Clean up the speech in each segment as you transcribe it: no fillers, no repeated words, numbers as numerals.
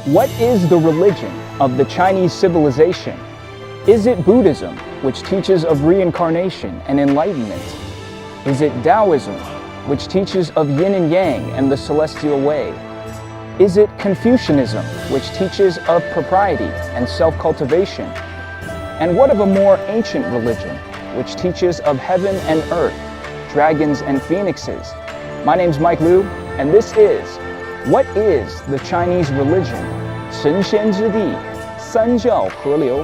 What is the religion of the Chinese civilization? Is it Buddhism, which teaches of reincarnation and enlightenment? Is it Taoism, which teaches of yin and yang and the celestial way? Is it Confucianism, which teaches of propriety and self-cultivation? And what of a more ancient religion, which teaches of heaven and earth, dragons and phoenixes? My name's Mike Liu, and this is What is the Chinese religion? 神仙之地，三教合流。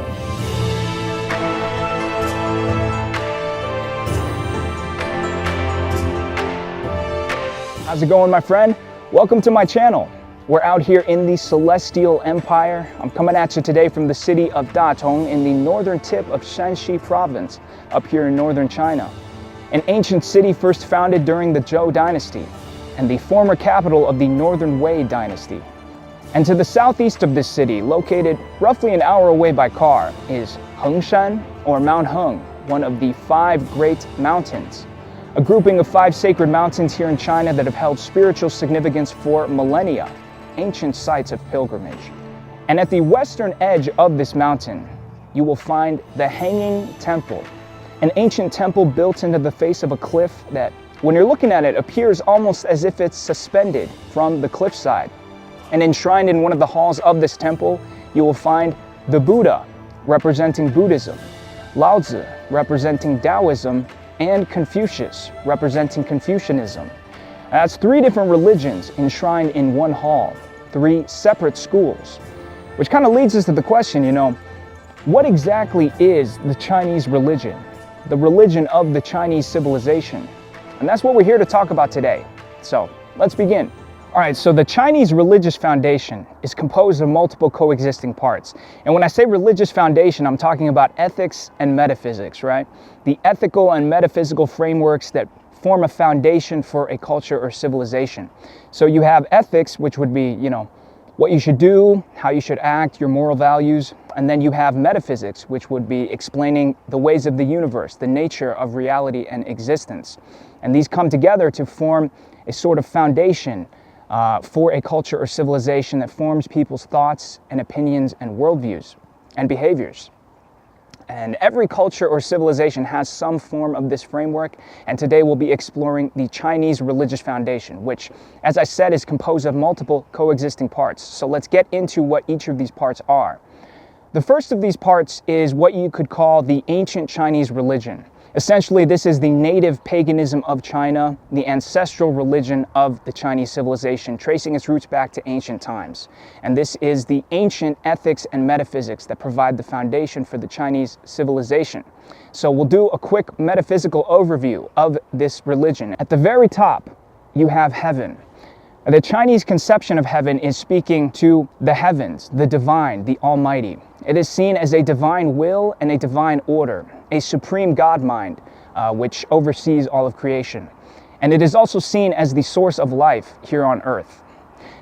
How's it going, my friend? Welcome to my channel. We're out here in the Celestial Empire. I'm coming at you today from the city of Datong in the northern tip of Shanxi province, up here in northern China. An ancient city first founded during the Zhou dynasty, and the former capital of the Northern Wei dynasty. And to the southeast of this city, located roughly an hour away by car, is Hengshan, or Mount Heng, one of the 5 great mountains. A grouping of 5 sacred mountains here in China that have held spiritual significance for millennia, ancient sites of pilgrimage. And at the western edge of this mountain, you will find the Hanging Temple, an ancient temple built into the face of a cliff that, when you're looking at it, appears almost as if it's suspended from the cliffside. And enshrined in one of the halls of this temple, you will find the Buddha, representing Buddhism, Lao-Tzu, representing Taoism, and Confucius, representing Confucianism. That's 3 different religions enshrined in one hall, 3 separate schools. Which kind of leads us to the question, what exactly is the Chinese religion? The religion of the Chinese civilization? And that's what we're here to talk about today. So let's begin. All right, so the Chinese religious foundation is composed of multiple coexisting parts. And when I say religious foundation, I'm talking about ethics and metaphysics, right? The ethical and metaphysical frameworks that form a foundation for a culture or civilization. So you have ethics, which would be, what you should do, how you should act, your moral values. And then you have metaphysics, which would be explaining the ways of the universe, the nature of reality and existence. And these come together to form a sort of foundation for a culture or civilization that forms people's thoughts and opinions and worldviews and behaviors. And every culture or civilization has some form of this framework, and today we'll be exploring the Chinese religious foundation, which, as I said, is composed of multiple coexisting parts. So let's get into what each of these parts are. The first of these parts is what you could call the ancient Chinese religion. Essentially, this is the native paganism of China, the ancestral religion of the Chinese civilization, tracing its roots back to ancient times. And this is the ancient ethics and metaphysics that provide the foundation for the Chinese civilization. So we'll do a quick metaphysical overview of this religion. At the very top, you have heaven. The Chinese conception of heaven is speaking to the heavens, the divine, the almighty. It is seen as a divine will and a divine order, a supreme God mind, which oversees all of creation. And it is also seen as the source of life here on earth.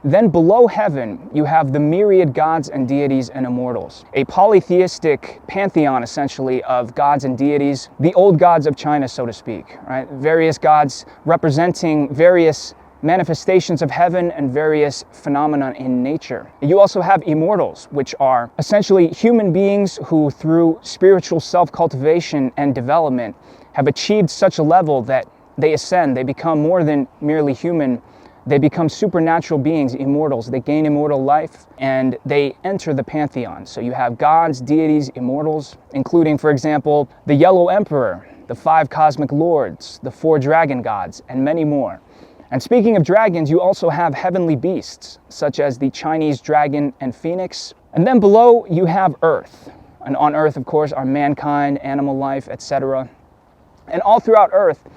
Then below heaven, you have the myriad gods and deities and immortals, a polytheistic pantheon, essentially, of gods and deities, the old gods of China, so to speak, right? Various gods representing various manifestations of heaven and various phenomena in nature. You also have immortals, which are essentially human beings who, through spiritual self-cultivation and development, have achieved such a level that they ascend, they become more than merely human, they become supernatural beings, immortals. They gain immortal life and they enter the pantheon. So you have gods, deities, immortals, including, for example, the Yellow Emperor, the 5 cosmic lords, the 4 dragon gods, and many more. And speaking of dragons, you also have heavenly beasts, such as the Chinese dragon and phoenix. And then below, you have Earth. And on Earth, of course, are mankind, animal life, etc. And all throughout Earth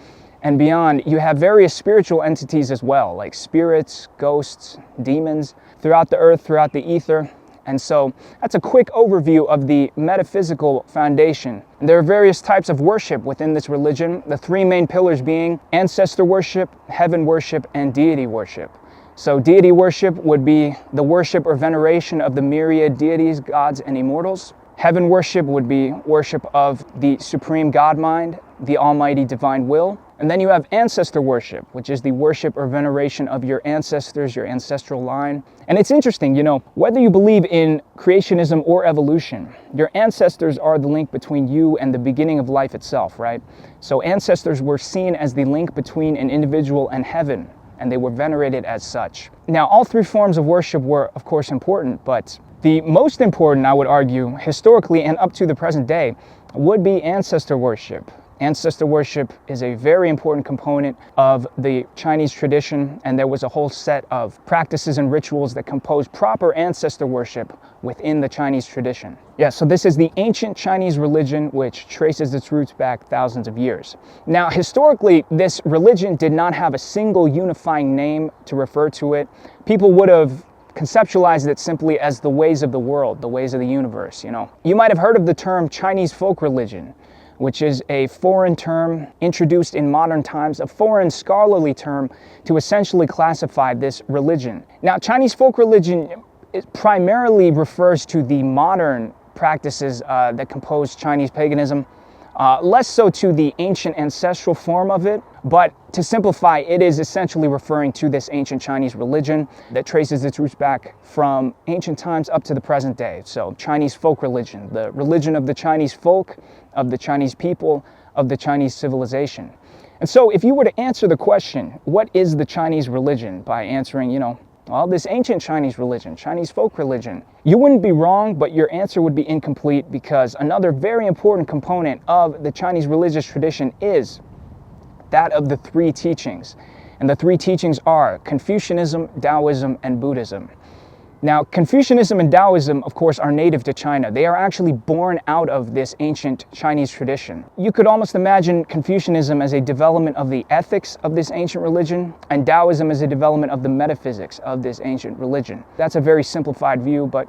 and beyond, you have various spiritual entities as well, like spirits, ghosts, demons, throughout the earth, throughout the ether. And so that's a quick overview of the metaphysical foundation. And there are various types of worship within this religion, the 3 main pillars being ancestor worship, heaven worship, and deity worship. So deity worship would be the worship or veneration of the myriad deities, gods, and immortals. Heaven worship would be worship of the supreme God mind, the almighty divine will. And then you have ancestor worship, which is the worship or veneration of your ancestors, your ancestral line. And it's interesting, whether you believe in creationism or evolution, your ancestors are the link between you and the beginning of life itself, right? So ancestors were seen as the link between an individual and heaven, and they were venerated as such. Now, all three forms of worship were, of course, important, but the most important, I would argue, historically and up to the present day, would be ancestor worship. Ancestor worship is a very important component of the Chinese tradition, and there was a whole set of practices and rituals that compose proper ancestor worship within the Chinese tradition. Yeah, so this is the ancient Chinese religion, which traces its roots back thousands of years. Now, historically, this religion did not have a single unifying name to refer to it. People would have conceptualized it simply as the ways of the world, the ways of the universe, You might have heard of the term Chinese folk religion, which is a foreign term introduced in modern times, a foreign scholarly term to essentially classify this religion. Now, Chinese folk religion primarily refers to the modern practices that compose Chinese paganism, less so to the ancient ancestral form of it, but to simplify, it is essentially referring to this ancient Chinese religion that traces its roots back from ancient times up to the present day. So Chinese folk religion, the religion of the Chinese folk, of the Chinese people, of the Chinese civilization. And so if you were to answer the question, what is the Chinese religion, by answering, this ancient Chinese religion, Chinese folk religion, you wouldn't be wrong, but your answer would be incomplete, because another very important component of the Chinese religious tradition is that of the three teachings. And the three teachings are Confucianism, Taoism, and Buddhism. Now, Confucianism and Taoism, of course, are native to China. They are actually born out of this ancient Chinese tradition. You could almost imagine Confucianism as a development of the ethics of this ancient religion, and Taoism as a development of the metaphysics of this ancient religion. That's a very simplified view, but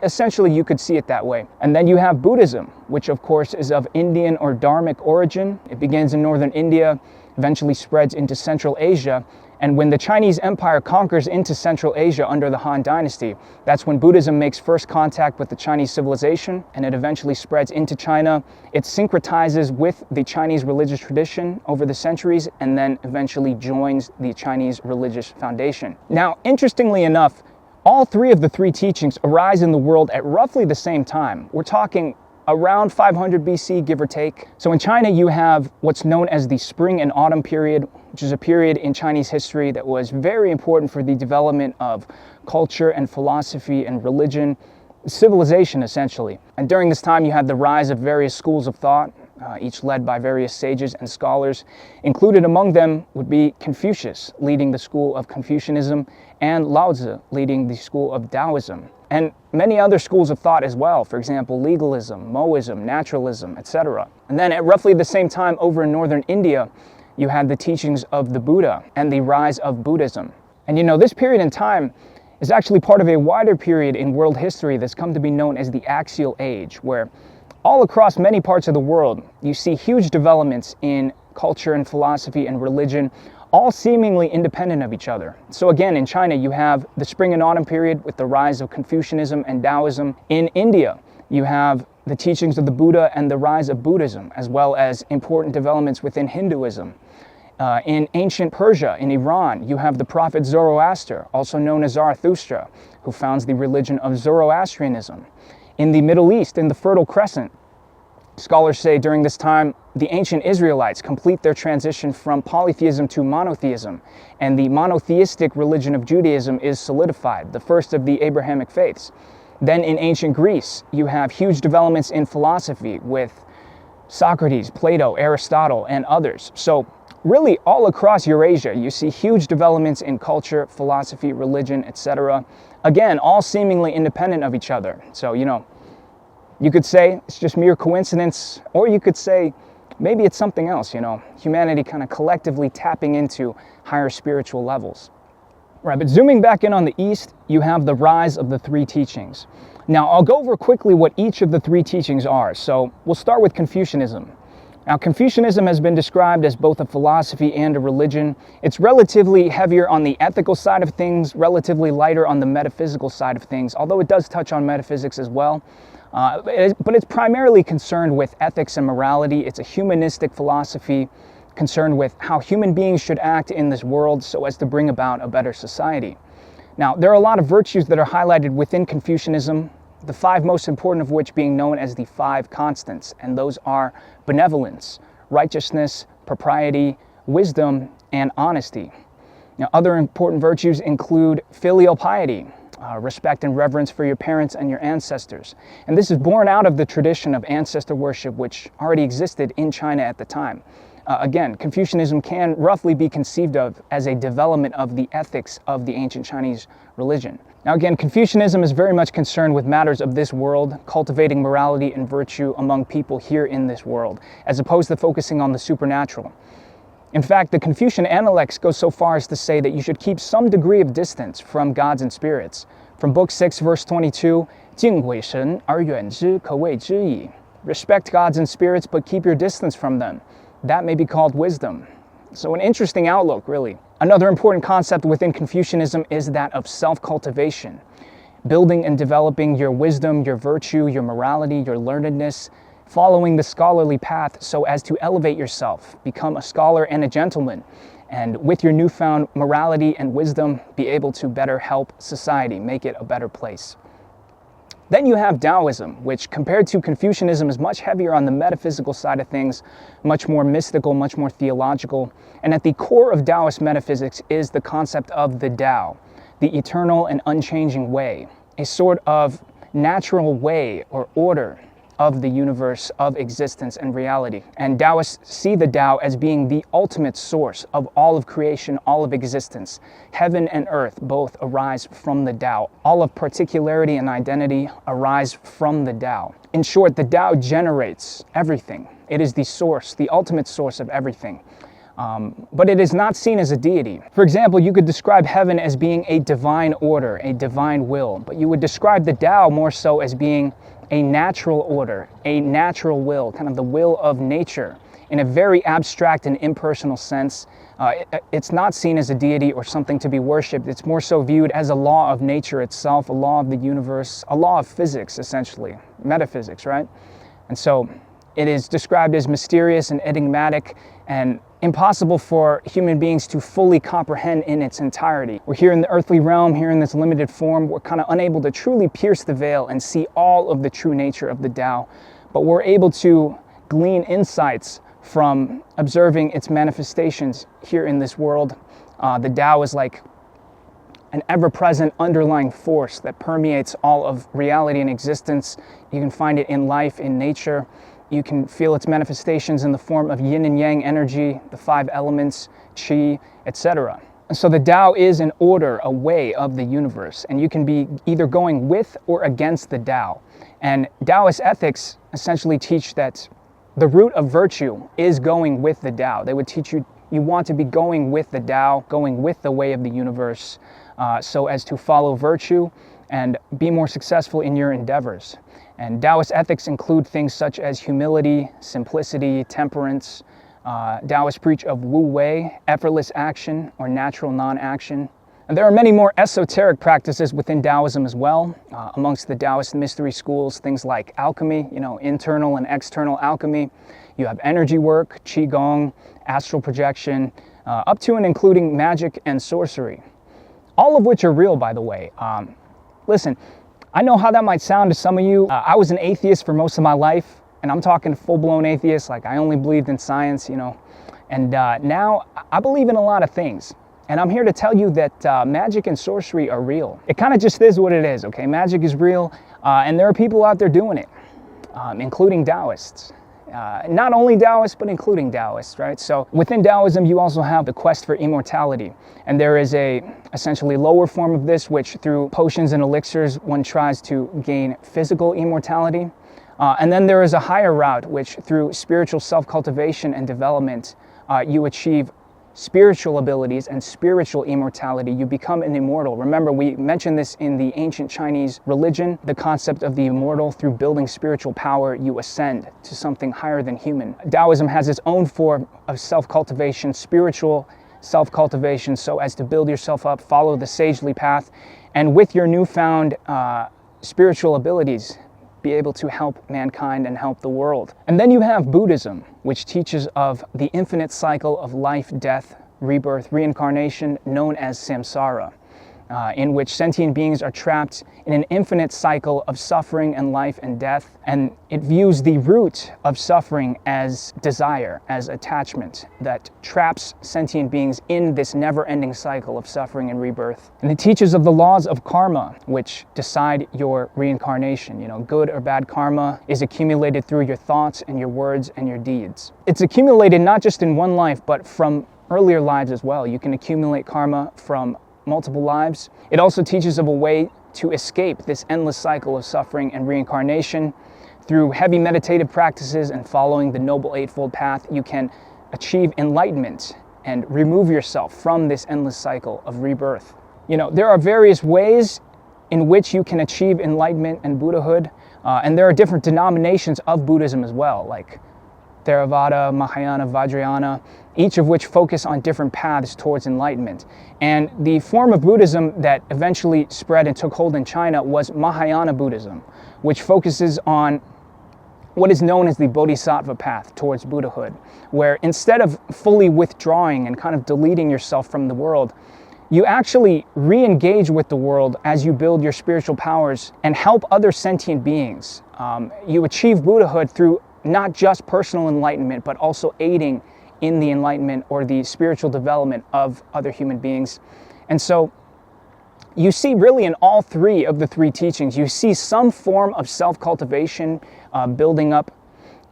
essentially you could see it that way. And then you have Buddhism, which of course is of Indian or Dharmic origin. It begins in northern India, eventually spreads into Central Asia. And when the Chinese Empire conquers into Central Asia under the Han Dynasty, that's when Buddhism makes first contact with the Chinese civilization, and it eventually spreads into China. It syncretizes with the Chinese religious tradition over the centuries, and then eventually joins the Chinese religious foundation. Now, interestingly enough, all three of the three teachings arise in the world at roughly the same time. We're talking around 500 BC, give or take. So in China, you have what's known as the Spring and Autumn period, which is a period in Chinese history that was very important for the development of culture and philosophy and religion, civilization essentially. And during this time, you had the rise of various schools of thought, each led by various sages and scholars. Included among them would be Confucius, leading the school of Confucianism, and Lao Tzu, leading the school of Taoism. And many other schools of thought as well, for example, legalism, Moism, naturalism, etc. And then at roughly the same time over in northern India, you had the teachings of the Buddha and the rise of Buddhism. And this period in time is actually part of a wider period in world history that's come to be known as the Axial Age, where all across many parts of the world, you see huge developments in culture and philosophy and religion, all seemingly independent of each other. So again, in China, you have the Spring and Autumn period with the rise of Confucianism and Taoism. In India, you have the teachings of the Buddha and the rise of Buddhism, as well as important developments within Hinduism. In ancient Persia, in Iran, you have the prophet Zoroaster, also known as Zarathustra, who founds the religion of Zoroastrianism. In the Middle East, in the Fertile Crescent, scholars say during this time, the ancient Israelites complete their transition from polytheism to monotheism, and the monotheistic religion of Judaism is solidified, the first of the Abrahamic faiths. Then in ancient Greece, you have huge developments in philosophy with Socrates, Plato, Aristotle, and others. So really all across Eurasia, you see huge developments in culture, philosophy, religion, etc. Again, all seemingly independent of each other. So, you could say it's just mere coincidence, or you could say maybe it's something else, humanity kind of collectively tapping into higher spiritual levels. Right, but zooming back in on the East, you have the rise of the three teachings. Now, I'll go over quickly what each of the three teachings are. So we'll start with Confucianism. Now, Confucianism has been described as both a philosophy and a religion. It's relatively heavier on the ethical side of things, relatively lighter on the metaphysical side of things, although it does touch on metaphysics as well. But it's primarily concerned with ethics and morality. It's a humanistic philosophy. concerned with how human beings should act in this world so as to bring about a better society. Now, there are a lot of virtues that are highlighted within Confucianism, the 5 most important of which being known as the 5 constants, and those are benevolence, righteousness, propriety, wisdom, and honesty. Now, other important virtues include filial piety, respect and reverence for your parents and your ancestors. And this is born out of the tradition of ancestor worship, which already existed in China at the time. Again, Confucianism can roughly be conceived of as a development of the ethics of the ancient Chinese religion. Now again, Confucianism is very much concerned with matters of this world, cultivating morality and virtue among people here in this world, as opposed to focusing on the supernatural. In fact, the Confucian Analects go so far as to say that you should keep some degree of distance from gods and spirits. From Book 6, verse 22, 敬鬼神而远之，可谓知矣. Respect gods and spirits, but keep your distance from them. That may be called wisdom. So an interesting outlook, really. Another important concept within Confucianism is that of self-cultivation. Building and developing your wisdom, your virtue, your morality, your learnedness, following the scholarly path so as to elevate yourself, become a scholar and a gentleman, and with your newfound morality and wisdom, be able to better help society, make it a better place. Then you have Taoism, which compared to Confucianism is much heavier on the metaphysical side of things, much more mystical, much more theological. And at the core of Taoist metaphysics is the concept of the Tao, the eternal and unchanging way, a sort of natural way or order of the universe, of existence and reality. And Taoists see the Tao as being the ultimate source of all of creation, all of existence. Heaven and earth both arise from the Tao. All of particularity and identity arise from the Tao. In short, the Tao generates everything. It is the source, the ultimate source of everything. But it is not seen as a deity. For example, you could describe heaven as being a divine order, a divine will, but you would describe the Tao more so as being a natural order, a natural will, kind of the will of nature. In a very abstract and impersonal sense, it's not seen as a deity or something to be worshipped. It's more so viewed as a law of nature itself, a law of the universe, a law of physics, essentially, metaphysics, right? And so it is described as mysterious and enigmatic and impossible for human beings to fully comprehend in its entirety. We're here in the earthly realm, here in this limited form. We're kind of unable to truly pierce the veil and see all of the true nature of the Tao, but we're able to glean insights from observing its manifestations here in this world. The Tao is like an ever-present underlying force that permeates all of reality and existence. You can find it in life, in nature. You can feel its manifestations in the form of yin and yang energy, the 5 elements, qi, etc. And so the Tao is an order, a way of the universe, and you can be either going with or against the Tao. And Taoist ethics essentially teach that the root of virtue is going with the Tao. They would teach you, you want to be going with the Tao, going with the way of the universe, so as to follow virtue and be more successful in your endeavors. And Taoist ethics include things such as humility, simplicity, temperance. Taoists preach of Wu Wei, effortless action or natural non-action. And there are many more esoteric practices within Taoism as well. Amongst the Taoist mystery schools, things like alchemy, internal and external alchemy. You have energy work, qigong, astral projection, up to and including magic and sorcery. All of which are real, by the way. Listen, I know how that might sound to some of you. I was an atheist for most of my life, and I'm talking full-blown atheist, like I only believed in science, And now I believe in a lot of things. And I'm here to tell you that magic and sorcery are real. It kind of just is what it is, okay? Magic is real, and there are people out there doing it, including Taoists. Not only Taoists, but including Taoists, right? So within Taoism, you also have the quest for immortality. And there is a essentially lower form of this, which through potions and elixirs, one tries to gain physical immortality. And then there is a higher route, which through spiritual self-cultivation and development, you achieve spiritual abilities and spiritual immortality. You become an immortal. Remember, we mentioned this in the ancient Chinese religion, the concept of the immortal. Through building spiritual power, you ascend to something higher than human. Taoism has its own form of self-cultivation, spiritual self-cultivation, so as to build yourself up, follow the sagely path, and with your newfound spiritual abilities, be able to help mankind and help the world. And then you have Buddhism, which teaches of the infinite cycle of life, death, rebirth, reincarnation, known as samsara, in which sentient beings are trapped in an infinite cycle of suffering and life and death. And it views the root of suffering as desire, as attachment, that traps sentient beings in this never-ending cycle of suffering and rebirth. And it teaches of the laws of karma, which decide your reincarnation. You know, good or bad karma is accumulated through your thoughts and your words and your deeds. It's accumulated not just in one life, but from earlier lives as well. You can accumulate karma from multiple lives. It also teaches of a way to escape this endless cycle of suffering and reincarnation. Through heavy meditative practices and following the Noble Eightfold Path, you can achieve enlightenment and remove yourself from this endless cycle of rebirth. You know, there are various ways in which you can achieve enlightenment and Buddhahood, and there are different denominations of Buddhism as well, like Theravada, Mahayana, Vajrayana, each of which focus on different paths towards enlightenment. And the form of Buddhism that eventually spread and took hold in China was Mahayana Buddhism, which focuses on what is known as the Bodhisattva path towards Buddhahood, where instead of fully withdrawing and kind of deleting yourself from the world, you actually re-engage with the world as you build your spiritual powers and help other sentient beings. You achieve Buddhahood through not just personal enlightenment, but also aiding in the enlightenment or the spiritual development of other human beings. And so you see really in all three of the three teachings, you see some form of self-cultivation, building up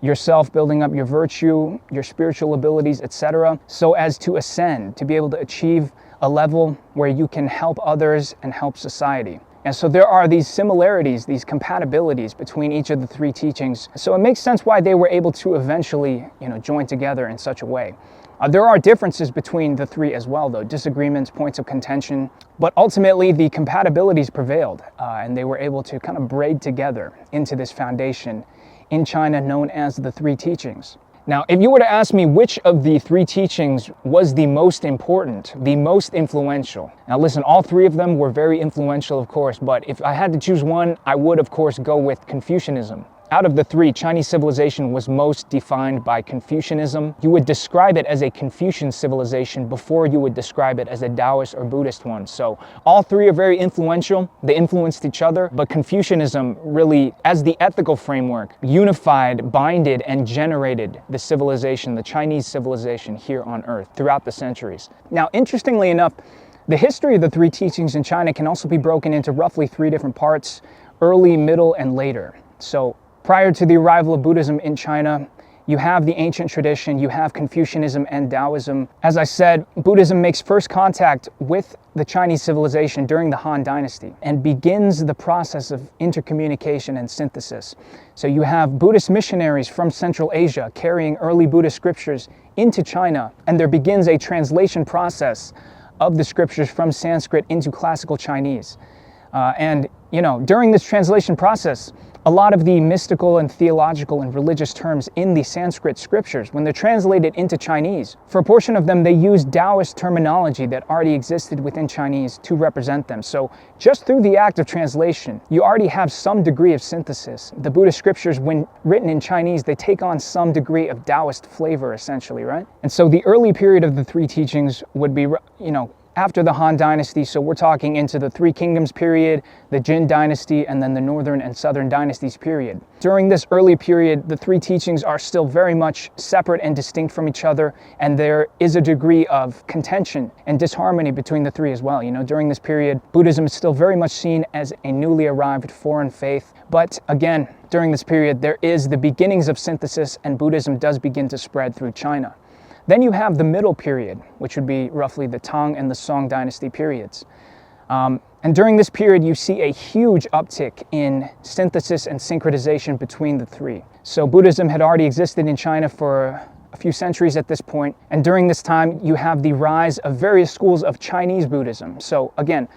yourself, building up your virtue, your spiritual abilities, etc., so as to ascend, to be able to achieve a level where you can help others and help society. And so there are these similarities, these compatibilities between each of the three teachings. So it makes sense why they were able to eventually, join together in such a way. There are differences between the three as well, though, disagreements, points of contention, but ultimately the compatibilities prevailed, and they were able to kind of braid together into this foundation in China known as the three teachings. Now, if you were to ask me which of the three teachings was the most important, the most influential, now listen, all three of them were very influential, of course, but if I had to choose one, I would, of course, go with Confucianism. Out of the three, Chinese civilization was most defined by Confucianism. You would describe it as a Confucian civilization before you would describe it as a Taoist or Buddhist one. So all three are very influential. They influenced each other, but Confucianism really, as the ethical framework, unified, binded, and generated the civilization, the Chinese civilization here on Earth throughout the centuries. Now, interestingly enough, the history of the three teachings in China can also be broken into roughly three different parts: early, middle, and later. So prior to the arrival of Buddhism in China, you have the ancient tradition, you have Confucianism and Taoism. As I said, Buddhism makes first contact with the Chinese civilization during the Han Dynasty and begins the process of intercommunication and synthesis. So you have Buddhist missionaries from Central Asia carrying early Buddhist scriptures into China, and there begins a translation process of the scriptures from Sanskrit into classical Chinese. During this translation process, a lot of the mystical and theological and religious terms in the Sanskrit scriptures, when they're translated into Chinese, for a portion of them, they use Taoist terminology that already existed within Chinese to represent them. So just through the act of translation, you already have some degree of synthesis. The Buddhist scriptures, when written in Chinese, they take on some degree of Taoist flavor, essentially, right? And so the early period of the three teachings would be, after the Han Dynasty, so we're talking into the Three Kingdoms period, the Jin Dynasty, and then the Northern and Southern Dynasties period. During this early period, the three teachings are still very much separate and distinct from each other, and there is a degree of contention and disharmony between the three as well. During this period, Buddhism is still very much seen as a newly arrived foreign faith, but again, during this period, there is the beginnings of synthesis, and Buddhism does begin to spread through China. Then you have the middle period, which would be roughly the Tang and the Song dynasty periods. And during this period, you see a huge uptick in synthesis and syncretization between the three. So Buddhism had already existed in China for a few centuries at this point, and during this time, you have the rise of various schools of Chinese Buddhism. So again,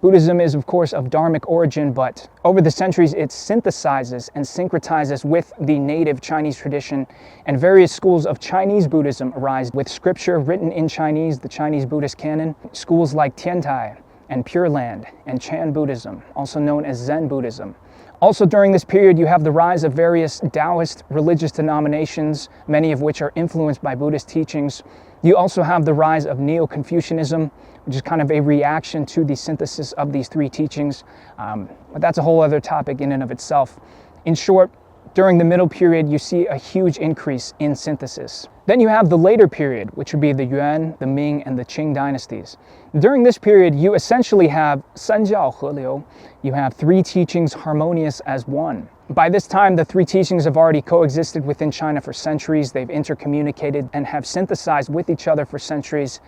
Buddhism is, of course, of Dharmic origin, but over the centuries, it synthesizes and syncretizes with the native Chinese tradition, and various schools of Chinese Buddhism arise with scripture written in Chinese, the Chinese Buddhist canon. Schools like Tiantai, and Pure Land, and Chan Buddhism, also known as Zen Buddhism. Also during this period, you have the rise of various Taoist religious denominations, many of which are influenced by Buddhist teachings. You also have the rise of Neo-Confucianism, which is kind of a reaction to the synthesis of these three teachings. But that's a whole other topic in and of itself. In short, during the middle period, you see a huge increase in synthesis. Then you have the later period, which would be the Yuan, the Ming, and the Qing dynasties. During this period, you essentially have Sanjiao Heliu. You have three teachings harmonious as one. By this time, the three teachings have already coexisted within China for centuries. They've intercommunicated and have synthesized with each other for centuries.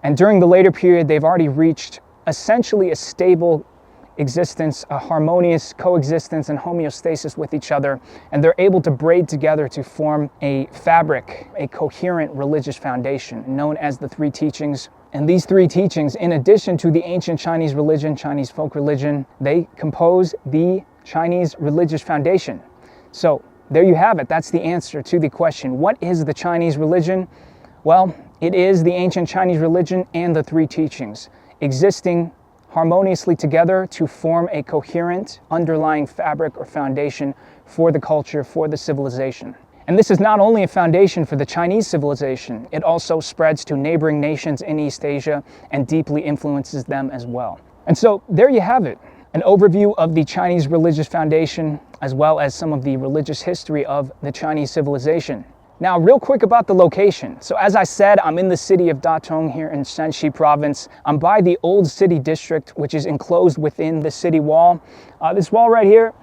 And during the later period, they've already reached essentially a stable existence, a harmonious coexistence and homeostasis with each other, and they're able to braid together to form a fabric, a coherent religious foundation known as the three teachings. And these three teachings, in addition to the ancient Chinese religion, Chinese folk religion, they compose the Chinese religious foundation. So there you have it. That's the answer to the question, what is the Chinese religion? Well, it is the ancient Chinese religion and the three teachings existing harmoniously together to form a coherent underlying fabric or foundation for the culture, for the civilization. And this is not only a foundation for the Chinese civilization, it also spreads to neighboring nations in East Asia and deeply influences them as well. And so there you have it, an overview of the Chinese religious foundation as well as some of the religious history of the Chinese civilization. Now, real quick about the location. So as I said, I'm in the city of Datong here in Shanxi province. I'm by the old city district, which is enclosed within the city wall. This wall right here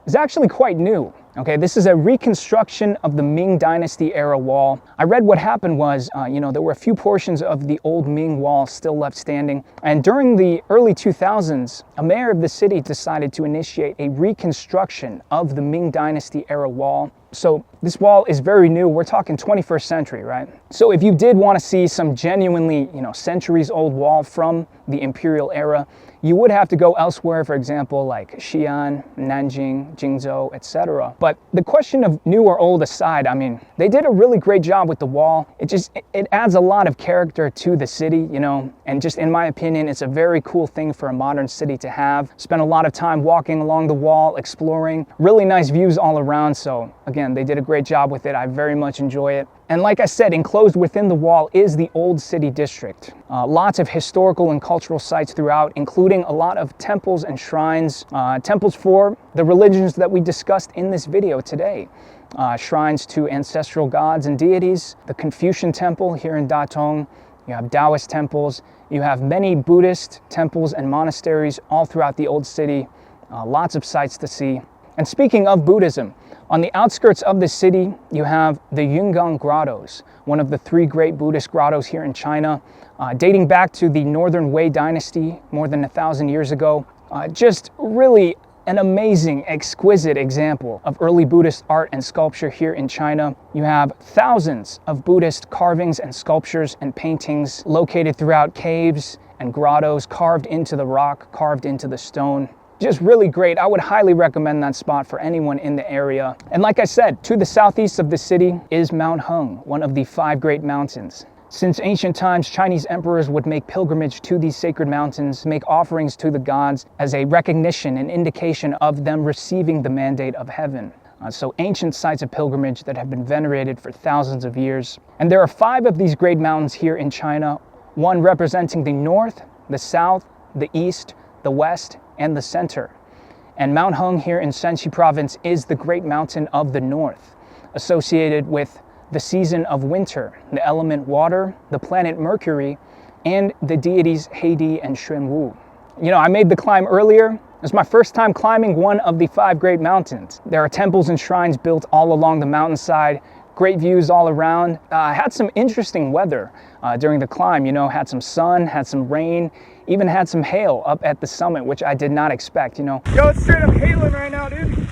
is actually quite new. Okay, this is a reconstruction of the Ming Dynasty era wall. I read what happened was, there were a few portions of the old Ming wall still left standing. And during the early 2000s, a mayor of the city decided to initiate a reconstruction of the Ming Dynasty era wall. So this wall is very new. We're talking 21st century, right? So if you did want to see some genuinely, centuries old wall from the imperial era, you would have to go elsewhere, for example, like Xi'an, Nanjing, Jingzhou, etc. But the question of new or old aside, they did a really great job with the wall. It adds a lot of character to the city, and just in my opinion, it's a very cool thing for a modern city to have. Spent a lot of time walking along the wall, exploring, really nice views all around. So again, they did a great job with it. I very much enjoy it. And like I said, enclosed within the wall is the Old City District. Lots of historical and cultural sites throughout, including a lot of temples and shrines. Temples for the religions that we discussed in this video today. Shrines to ancestral gods and deities. The Confucian Temple here in Datong. You have Taoist temples. You have many Buddhist temples and monasteries all throughout the Old City. Lots of sights to see. And speaking of Buddhism, on the outskirts of the city, you have the Yungang Grottos, one of the three great Buddhist grottos here in China, dating back to the Northern Wei Dynasty more than 1,000 years ago. Just really an amazing, exquisite example of early Buddhist art and sculpture here in China. You have thousands of Buddhist carvings and sculptures and paintings located throughout caves and grottos, carved into the rock, carved into the stone. Just really great. I would highly recommend that spot for anyone in the area. And like I said, to the southeast of the city is Mount Hung, one of the 5 great mountains. Since ancient times, Chinese emperors would make pilgrimage to these sacred mountains, make offerings to the gods as a recognition and indication of them receiving the mandate of heaven. So ancient sites of pilgrimage that have been venerated for thousands of years. And there are 5 of these great mountains here in China, one representing the north, the south, the east, the west, and the center. And Mount Hung here in Shanxi province is the great mountain of the north, associated with the season of winter, the element water, the planet Mercury, and the deities Heidi and Xuanwu. I made the climb earlier. It was my first time climbing one of the 5 great mountains. There are temples and shrines built all along the mountainside, great views all around. Had some interesting weather during the climb, had some sun, had some rain, even had some hail up at the summit, which I did not expect, Yo, it's straight up hailing right now, dude.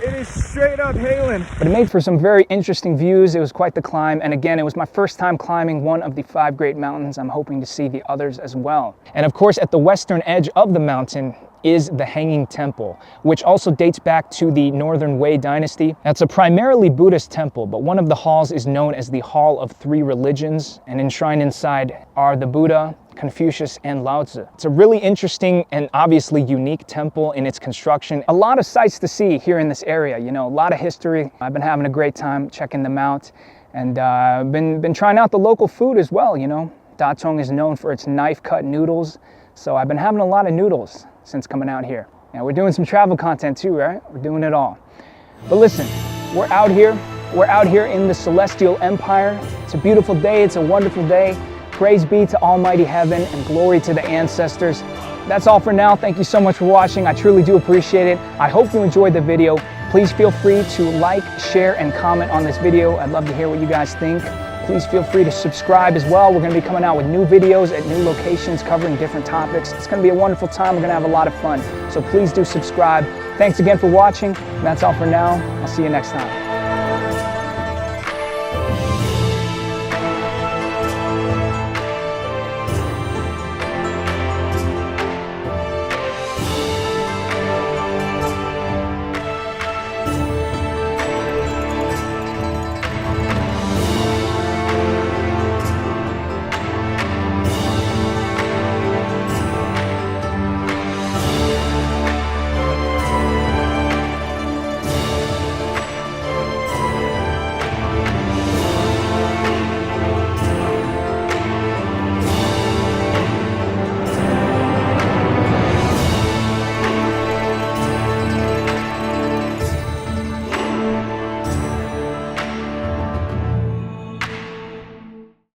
It is straight up hailing. But it made for some very interesting views. It was quite the climb. And again, it was my first time climbing one of the 5 great mountains. I'm hoping to see the others as well. And of course, at the western edge of the mountain is the Hanging Temple, which also dates back to the Northern Wei dynasty. That's a primarily Buddhist temple, but one of the halls is known as the Hall of Three Religions, and enshrined inside are the Buddha, Confucius, and Lao Tzu. It's a really interesting and obviously unique temple in its construction. A lot of sights to see here in this area, you know, a lot of history. I've been having a great time checking them out, and been trying out the local food as well, you know. Datong is known for its knife-cut noodles, so I've been having a lot of noodles since coming out here. Yeah, we're doing some travel content too, right? We're doing it all. But listen, we're out here. We're out here in the Celestial Empire. It's a beautiful day. It's a wonderful day. Praise be to Almighty Heaven and glory to the ancestors. That's all for now. Thank you so much for watching. I truly do appreciate it. I hope you enjoyed the video. Please feel free to like, share, and comment on this video. I'd love to hear what you guys think. Please feel free to subscribe as well. We're going to be coming out with new videos at new locations covering different topics. It's going to be a wonderful time. We're going to have a lot of fun. So please do subscribe. Thanks again for watching. That's all for now. I'll see you next time.